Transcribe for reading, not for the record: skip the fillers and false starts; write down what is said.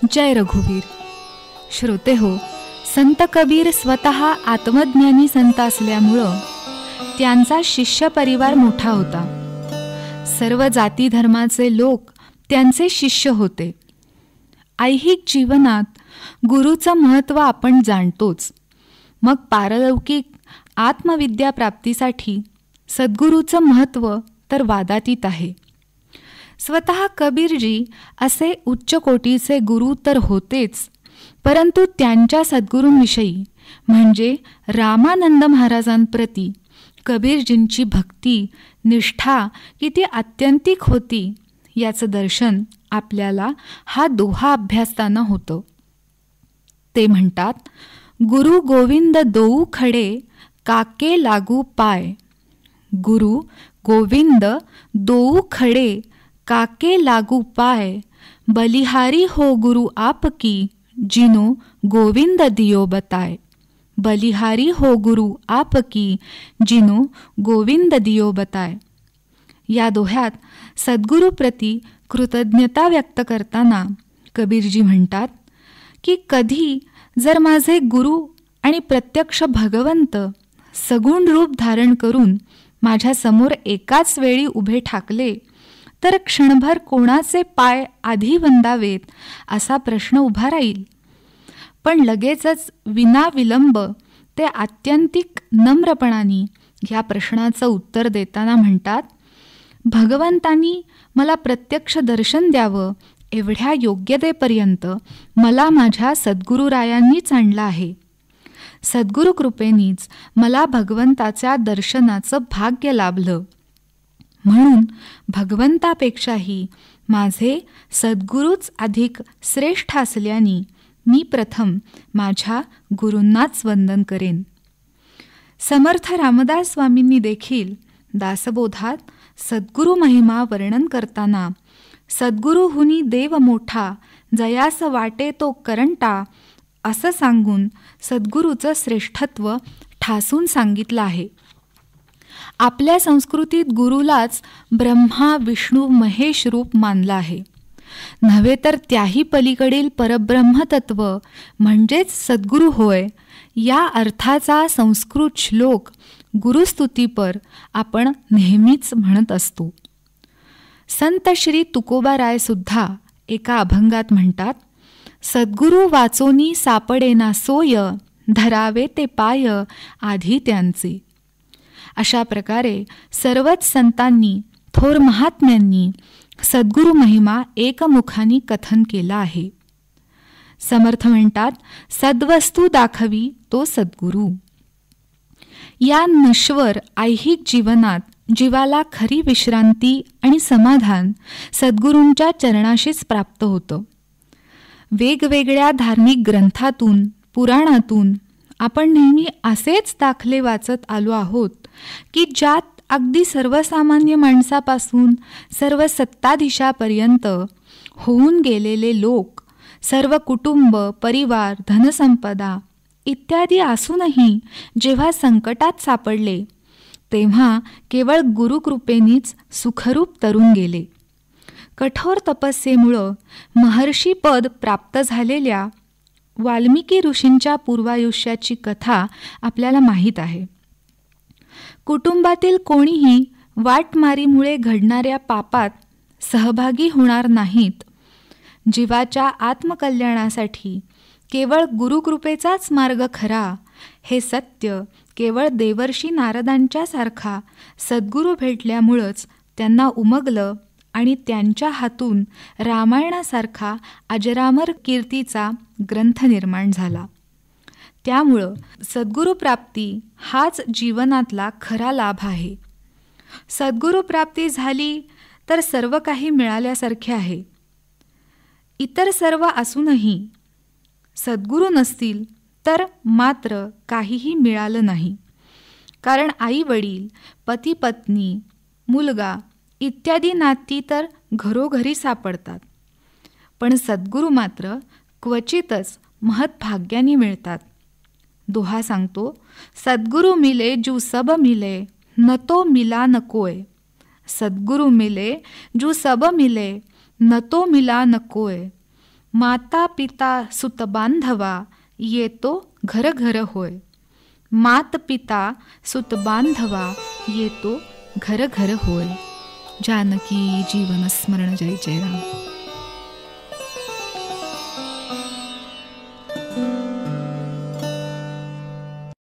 जय रघुवीर. श्रोते हो, संत कबीर स्वतः आत्मज्ञानी संत असल्यामुळं त्यांचा शिष्य परिवार मोठा होता. सर्व जाती धर्माचे लोक त्यांचे शिष्य होते. ऐहिक जीवनात गुरुचं महत्त्व आपण जाणतोच. मग पारलौकिक आत्मविद्या प्राप्तीसाठी सद्गुरूचं महत्त्व तर वादातीत आहे. स्वतः कबीरजी असे उच्च कोटीचे गुरु तर होतेच, परंतु त्यांच्या सद्गुरूंविषयी म्हणजे रामानंद महाराजांप्रती कबीरजींची भक्ती, निष्ठा किती आत्यंतिक होती याचं दर्शन आपल्याला हा दोहा अभ्यासताना होतं. ते म्हणतात, गुरु गोविंद दोऊ खडे काके लागू पाय. गुरु गोविंद दोऊ खडे काके लागू पाय. बलिहारी हो गुरु आपकी जिनो गोविंद दियो बताय. बलिहारी हो गुरु आपकी जिनो गोविंद दियो बताय. या दोह्यात सद्गुरूप्रती कृतज्ञता व्यक्त करताना कबीरजी म्हणतात की कधी जर माझे गुरु आणि प्रत्यक्ष भगवंत सगुण रूप धारण करून माझ्या समोर एकाच वेळी उभे ठाकले तर क्षणभर कोणाचे पाय आधी वंदावेत असा प्रश्न उभा राहील. पण लगेचच विनाविलंब ते आत्यंतिक नम्रपणाने या प्रश्नाचं उत्तर देताना म्हणतात, भगवंतांनी मला प्रत्यक्ष दर्शन द्यावं एवढ्या योग्यतेपर्यंत मला माझ्या सद्गुरुरायांनीच आणलं आहे. सद्गुरु कृपेनीच मला भगवंताच्या दर्शनाचं भाग्य लाभलं. म्हणून भगवंतापेक्षाही माझे सद्गुरूच अधिक श्रेष्ठ असल्याने मी प्रथम माझ्या गुरूंनाच वंदन करेन. समर्थ रामदास स्वामींनी देखील दासबोधात सद्गुरु महिमा वर्णन करताना सद्गुरुहुनी देव मोठा जयास वाटे तो करंटा असं सांगून सद्गुरूचं श्रेष्ठत्व ठासून सांगितलं आहे. आपल्या संस्कृतीत गुरुलाच ब्रह्मा विष्णू महेश रूप मानलं आहे. नव्हे तर त्याही पलीकडील परब्रह्मतत्व म्हणजेच सद्गुरू होय या अर्थाचा संस्कृत श्लोक गुरुस्तुतीपर आपण नेहमीच म्हणत असतो. संत श्री तुकोबाराय सुद्धा एका अभंगात म्हणतात, सद्गुरू वाचोनी सापडेना सोय धरावे ते पाय आधी त्यांचे. अशा प्रकारे सर्वच संतांनी थोर महात्म्यांनी सद्गुरु महिमा एकमुखाने कथन केला आहे. समर्थ म्हणतात, सद्वस्तू दाखवी तो सद्गुरू. या नश्वर ऐहिक जीवनात जीवाला खरी विश्रांती आणि समाधान सद्गुरूंच्या चरणाशीच प्राप्त होतं. वेगवेगळ्या धार्मिक ग्रंथातून पुराणातून आपण नेहमी असेच दाखले वाचत आलो आहोत की ज्यात अगदी सर्वसामान्य माणसापासून सर्व सत्ताधीशापर्यंत होऊन गेलेले लोक, सर्व कुटुंब, परिवार, धनसंपदा इत्यादी असूनही जेव्हा संकटात सापडले तेव्हा केवळ गुरुकृपेनीच सुखरूप तरून गेले. कठोर तपस्येमुळं महर्षी पद प्राप्त झालेल्या वाल्मिकी ऋषींच्या पूर्वायुष्याची कथा आपल्याला माहीत आहे. कुटुंबातील कोणीही वाटमारीमुळे घडणाऱ्या पापात सहभागी होणार नाहीत. जीवाच्या आत्मकल्याणासाठी केवळ गुरुकृपेचाच मार्ग खरा हे सत्य केवळ देवर्षी नारदांच्या सारखा सद्गुरू भेटल्यामुळंच त्यांना उमगलं आणि त्यांच्या हातून रामायणासारखा अजरामर कीर्तीचा ग्रंथ निर्माण झाला. त्यामुळं सद्गुरुप्राप्ती हाच जीवनातला खरा लाभ आहे. सद्गुरुप्राप्ती झाली तर सर्व काही मिळाल्यासारखे आहे. इतर सर्व असूनही सद्गुरू नसतील तर मात्र काहीही मिळालं नाही. कारण आई वडील, पती पत्नी, मुलगा इत्यादी नाती तर घरोघरी सापडतात, पण सद्गुरू मात्र क्वचितच महत्भाग्याने मिळतात. दोहा सांगतो, सद्गुरू मिले जू सब मिले न तो मिला न कोय. सद्गुरू मिले जू सब मिले न तो मिला न कोय. माता पिता सुत बांधवा येतो घर घर होय. मात पिता सुत बांधवा येतो घर घर होय. जानकी जीवन स्मरण. जय जय राम.